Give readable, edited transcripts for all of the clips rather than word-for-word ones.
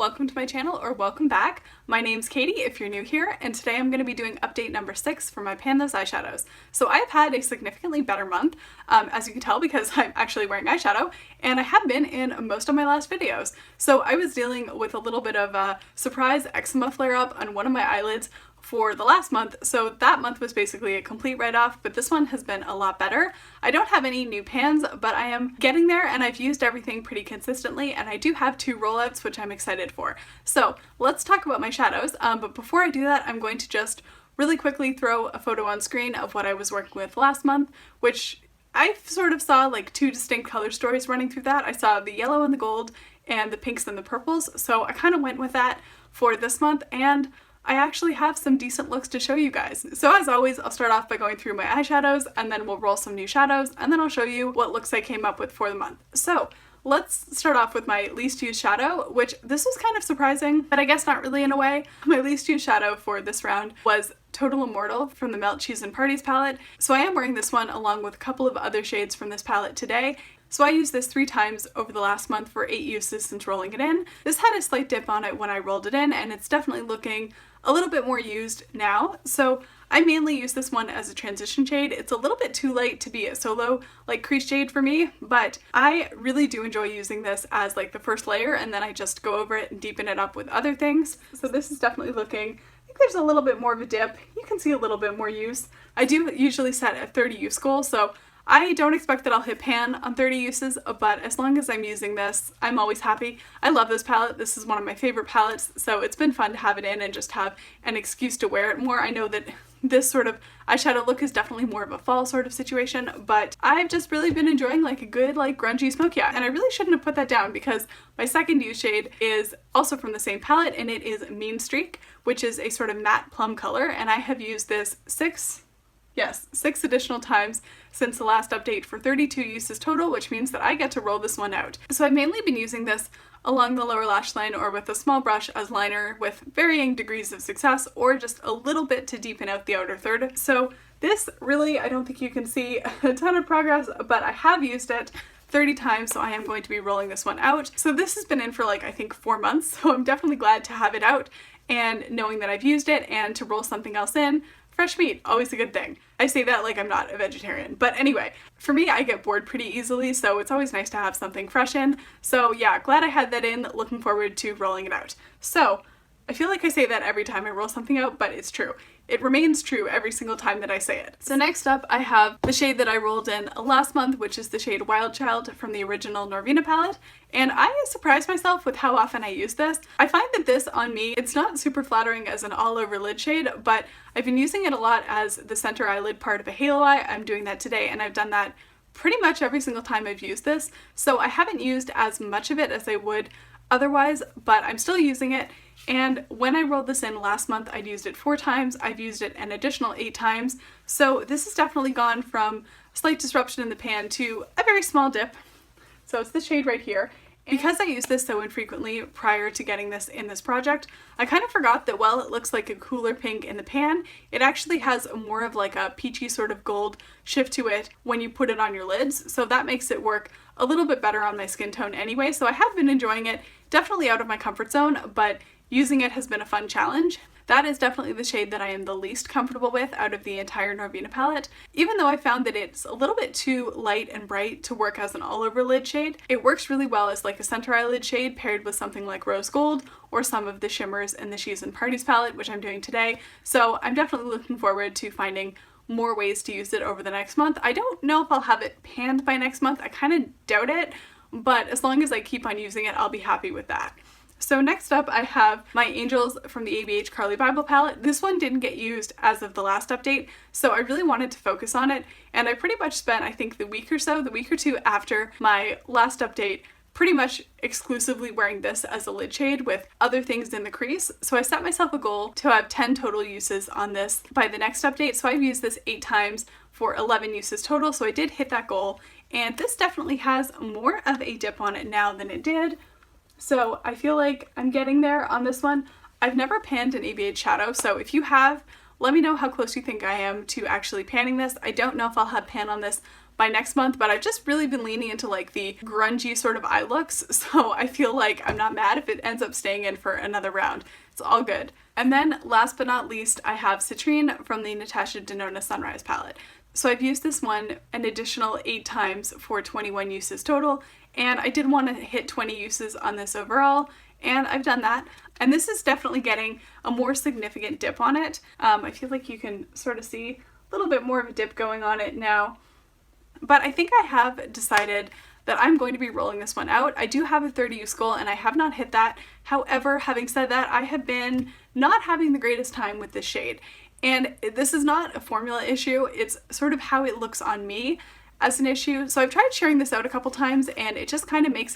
welcome to my channel, or welcome back. My name's Katie if you're new here, and today I'm going to be doing update number 6 for my Pan Those Eyeshadows. So I've had a significantly better month, as you can tell because I'm actually wearing eyeshadow, and I have been in most of my last videos. So I was dealing with a little bit of a surprise eczema flare-up on one of my eyelids for the last month, so that month was basically a complete write-off, but this one has been a lot better. I don't have any new pans, but I am getting there, and I've used everything pretty consistently, and I do have 2 rollouts, which I'm excited for. So let's talk about my shadows, but before I do that, I'm going to just really quickly throw a photo on screen of what I was working with last month, which I sort of saw like 2 distinct color stories running through that. I saw the yellow and the gold, and the pinks and the purples, so I kind of went with that for this month, and I actually have some decent looks to show you guys. So as always, I'll start off by going through my eyeshadows, and then we'll roll some new shadows, and then I'll show you what looks I came up with for the month. So let's start off with my least used shadow, which this was kind of surprising, but I guess not really in a way. My least used shadow for this round was Total Immortal from the Melt Cheese and Parties palette. So I am wearing this one along with a couple of other shades from this palette today. So I used this 3 times over the last month for 8 uses since rolling it in. This had a slight dip on it when I rolled it in, and it's definitely looking a little bit more used now. So I mainly use this one as a transition shade. It's a little bit too light to be a solo like crease shade for me, but I really do enjoy using this as like the first layer, and then I just go over it and deepen it up with other things. So this is definitely looking, I think there's a little bit more of a dip. You can see a little bit more use. I do usually set a 30 use goal, so I don't expect that I'll hit pan on 30 uses, but as long as I'm using this, I'm always happy. I love this palette. This is one of my favorite palettes, so it's been fun to have it in and just have an excuse to wear it more. I know that this sort of eyeshadow look is definitely more of a fall sort of situation, but I've just really been enjoying like a good like grungy smoky eye, and I really shouldn't have put that down because my second use shade is also from the same palette, and it is Mean Streak, which is a sort of matte plum color, and I have used this 6 additional times since the last update for 32 uses total, which means that I get to roll this one out. So I've mainly been using this along the lower lash line or with a small brush as liner with varying degrees of success, or just a little bit to deepen out the outer third. So this really, I don't think you can see a ton of progress, but I have used it 30 times, so I am going to be rolling this one out. So this has been in for like I think 4 months, so I'm definitely glad to have it out and knowing that I've used it and to roll something else in. Fresh meat, always a good thing. I say that like I'm not a vegetarian, but anyway, for me, I get bored pretty easily, so it's always nice to have something fresh in. So yeah, glad I had that in, looking forward to rolling it out. So I feel like I say that every time I roll something out, but it's true. It remains true every single time that I say it. So next up, I have the shade that I rolled in last month, which is the shade Wild Child from the original Norvina palette. And I surprised myself with how often I use this. I find that this on me, it's not super flattering as an all-over lid shade, but I've been using it a lot as the center eyelid part of a halo eye. I'm doing that today, and I've done that pretty much every single time I've used this. So I haven't used as much of it as I would otherwise, but I'm still using it. And when I rolled this in last month, I'd used it 4 times. I've used it an additional 8 times. So this has definitely gone from a slight disruption in the pan to a very small dip. So it's the shade right here. Because I used this so infrequently prior to getting this in this project, I kind of forgot that while it looks like a cooler pink in the pan, it actually has more of like a peachy sort of gold shift to it when you put it on your lids. So that makes it work a little bit better on my skin tone anyway. So I have been enjoying it, definitely out of my comfort zone, but using it has been a fun challenge. That is definitely the shade that I am the least comfortable with out of the entire Norvina palette. Even though I found that it's a little bit too light and bright to work as an all-over lid shade, it works really well as like a center eyelid shade paired with something like rose gold or some of the shimmers in the Cheese and Parties palette, which I'm doing today. So I'm definitely looking forward to finding more ways to use it over the next month. I don't know if I'll have it panned by next month. I kind of doubt it, but as long as I keep on using it, I'll be happy with that. So next up, I have my Angels from the ABH Carly Bible palette. This one didn't get used as of the last update, so I really wanted to focus on it, and I pretty much spent, I think, the week or two after my last update pretty much exclusively wearing this as a lid shade with other things in the crease. So I set myself a goal to have 10 total uses on this by the next update, so I've used this 8 times for 11 uses total, so I did hit that goal, and this definitely has more of a dip on it now than it did. So I feel like I'm getting there on this one. I've never panned an ABH shadow, so if you have, let me know how close you think I am to actually panning this. I don't know if I'll have pan on this by next month, but I've just really been leaning into like the grungy sort of eye looks, so I feel like I'm not mad if it ends up staying in for another round. It's all good. And then last but not least, I have Citrine from the Natasha Denona Sunrise palette. So I've used this one an additional 8 times for 21 uses total, and I did want to hit 20 uses on this overall, and I've done that. And this is definitely getting a more significant dip on it. I feel like you can sort of see a little bit more of a dip going on it now. But I think I have decided that I'm going to be rolling this one out. I do have a 30 use goal and I have not hit that. However, having said that, I have been not having the greatest time with this shade. And this is not a formula issue, it's sort of how it looks on me as an issue. So I've tried sharing this out a couple times and it just kind of makes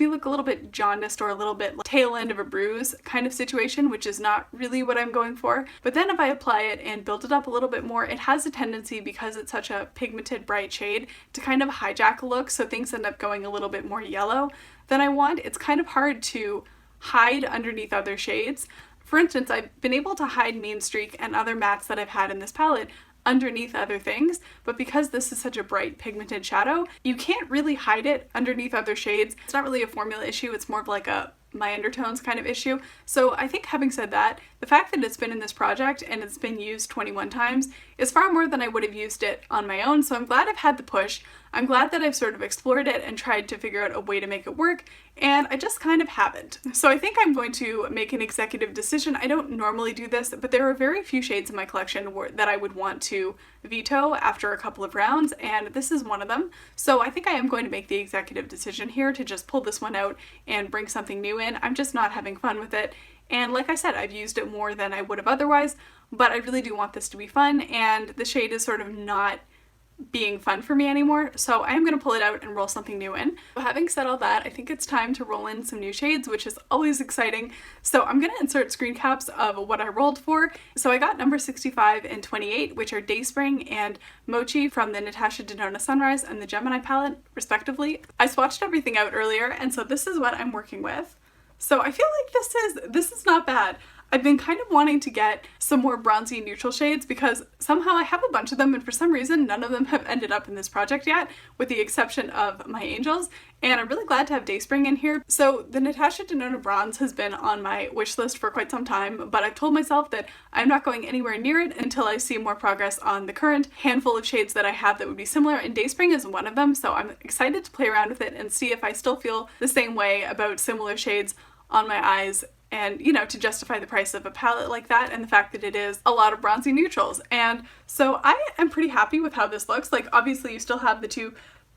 me look a little bit jaundiced or a little bit like tail end of a bruise kind of situation, which is not really what I'm going for. But then if I apply it and build it up a little bit more, it has a tendency, because it's such a pigmented bright shade, to kind of hijack a look, so things end up going a little bit more yellow than I want. It's kind of hard to hide underneath other shades. For instance, I've been able to hide Mean Streak and other mattes that I've had in this palette underneath other things, but because this is such a bright pigmented shadow, you can't really hide it underneath other shades. It's not really a formula issue, it's more of like a my undertones kind of issue. So I think, having said that, the fact that it's been in this project and it's been used 21 times is far more than I would have used it on my own, so I'm glad I've had the push. I'm glad that I've sort of explored it and tried to figure out a way to make it work, and I just kind of haven't. So I think I'm going to make an executive decision. I don't normally do this, but there are very few shades in my collection that I would want to veto after a couple of rounds, and this is one of them. So I think I am going to make the executive decision here to just pull this one out and bring something new in. I'm just not having fun with it. And like I said, I've used it more than I would have otherwise, but I really do want this to be fun, and the shade is sort of not being fun for me anymore, so I am going to pull it out and roll something new in. But having said all that, I think it's time to roll in some new shades, which is always exciting. So I'm going to insert screen caps of what I rolled for. So I got number 65 and 28, which are Dayspring and Mochi from the Natasha Denona Sunrise and the Gemini palette, respectively. I swatched everything out earlier, and so this is what I'm working with. So I feel like this is not bad. I've been kind of wanting to get some more bronzy neutral shades because somehow I have a bunch of them, and for some reason none of them have ended up in this project yet, with the exception of My Angels, and I'm really glad to have Dayspring in here. So the Natasha Denona Bronze has been on my wish list for quite some time, but I've told myself that I'm not going anywhere near it until I see more progress on the current handful of shades that I have that would be similar, and Dayspring is one of them, so I'm excited to play around with it and see if I still feel the same way about similar shades on my eyes, and, you know, to justify the price of a palette like that and the fact that it is a lot of bronzy neutrals. And so I am pretty happy with how this looks. Like, obviously you still have the two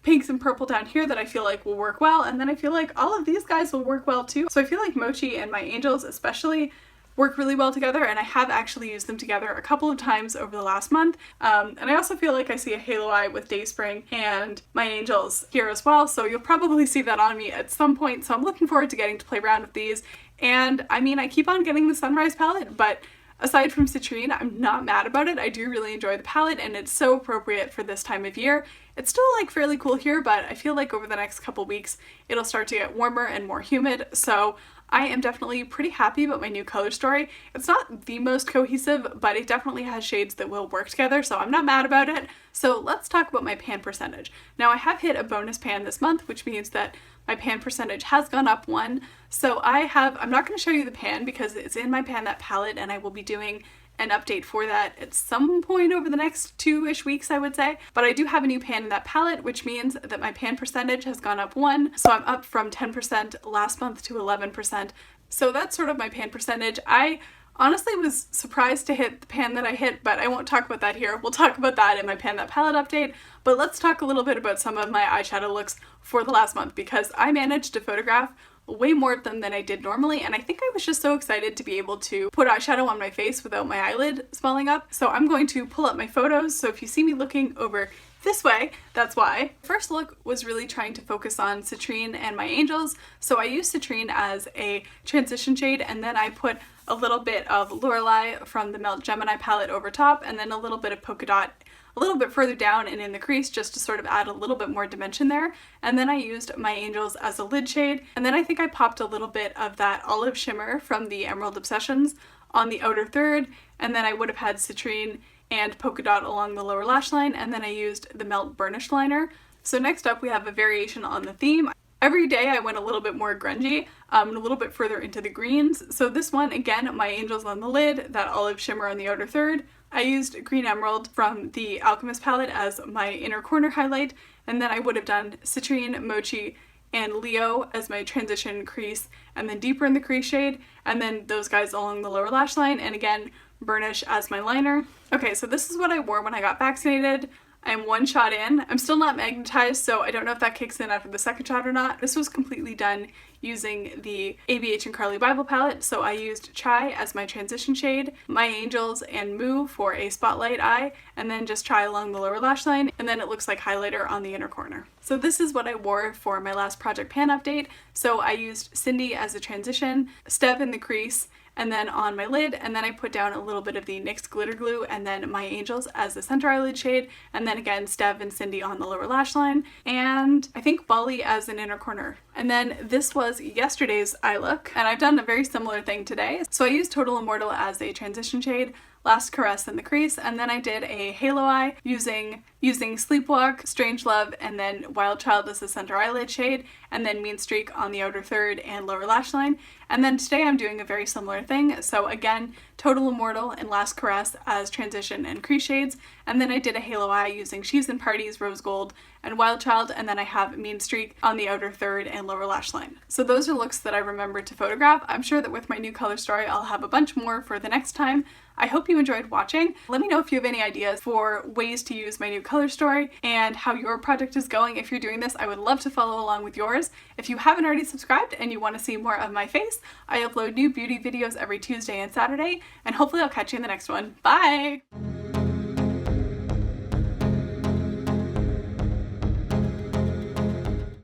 pinks and purple down here that I feel like will work well, and then I feel like all of these guys will work well too. So I feel like Mochi and My Angels especially work really well together, and I have actually used them together a couple of times over the last month. And I also feel like I see a halo eye with Dayspring and My Angels here as well, so you'll probably see that on me at some point, so I'm looking forward to getting to play around with these. And I mean, I keep on getting the Sunrise palette, but aside from Citrine, I'm not mad about it. I do really enjoy the palette, and it's so appropriate for this time of year. It's still like fairly cool here, but I feel like over the next couple weeks it'll start to get warmer and more humid, so I am definitely pretty happy about my new color story. It's not the most cohesive, but it definitely has shades that will work together, so I'm not mad about it. So let's talk about my pan percentage. Now, I have hit a bonus pan this month, which means that my pan percentage has gone up 1. So I'm not going to show you the pan because it's in my Pan That palette, and I will be doing an update for that at some point over the next 2-ish weeks, I would say. But I do have a new pan in that palette, which means that my pan percentage has gone up 1. So I'm up from 10% last month to 11%. So that's sort of my pan percentage. I honestly was surprised to hit the pan that I hit, but I won't talk about that here. We'll talk about that in my Pan That palette update. But let's talk a little bit about some of my eyeshadow looks for the last month, because I managed to photograph way more of them than I did normally, and I think I was just so excited to be able to put eyeshadow on my face without my eyelid swelling up. So I'm going to pull up my photos, so if you see me looking over this way, that's why. First look was really trying to focus on Citrine and My Angels, so I used Citrine as a transition shade, and then I put a little bit of Lorelei from the Melt Gemini palette over top, and then a little bit of Polka Dot a little bit further down and in the crease, just to sort of add a little bit more dimension there. And then I used My Angels as a lid shade, and then I think I popped a little bit of that olive shimmer from the Emerald Obsessions on the outer third, and then I would have had Citrine and polka dot along the lower lash line, and then I used the Melt Burnished Liner. So next up we have a variation on the theme. Every day I went a little bit more grungy and a little bit further into the greens. So this one, again, My Angels on the lid, that olive shimmer on the outer third. I used Green Emerald from the Alchemist palette as my inner corner highlight, and then I would have done Citrine, Mochi, and Leo as my transition crease, and then deeper in the crease shade, and then those guys along the lower lash line, and again, Burnish as my liner. Okay, so this is what I wore when I got vaccinated. I'm one shot in. I'm still not magnetized, so I don't know if that kicks in after the second shot or not. This was completely done using the ABH and Carly Bible palette, so I used Chai as my transition shade, My Angels and Moo for a spotlight eye, and then just Chai along the lower lash line, and then it looks like highlighter on the inner corner. So this is what I wore for my last Project Pan update. So I used Cindy as a transition, Step in the crease, and then on my lid, and then I put down a little bit of the NYX glitter glue, and then My Angels as the center eyelid shade, and then again Steph and Cindy on the lower lash line, and I think Bali as an inner corner. And then this was yesterday's eye look, and I've done a very similar thing today. So I used Total Immortal as a transition shade, Last Caress in the crease, and then I did a halo eye using Sleepwalk, Strange Love, and then Wild Child as the center eyelid shade, and then Mean Streak on the outer third and lower lash line. And then today I'm doing a very similar thing. So again, Total Immortal and Last Caress as transition and crease shades, and then I did a halo eye using She's in Parties, Rose Gold, and Wild Child, and then I have Mean Streak on the outer third and lower lash line. So those are looks that I remember to photograph. I'm sure that with my new color story I'll have a bunch more for the next time. I hope you enjoyed watching. Let me know if you have any ideas for ways to use my new color story and how your project is going. If you're doing this, I would love to follow along with yours. If you haven't already subscribed and you want to see more of my face, I upload new beauty videos every Tuesday and Saturday, and hopefully I'll catch you in the next one. Bye!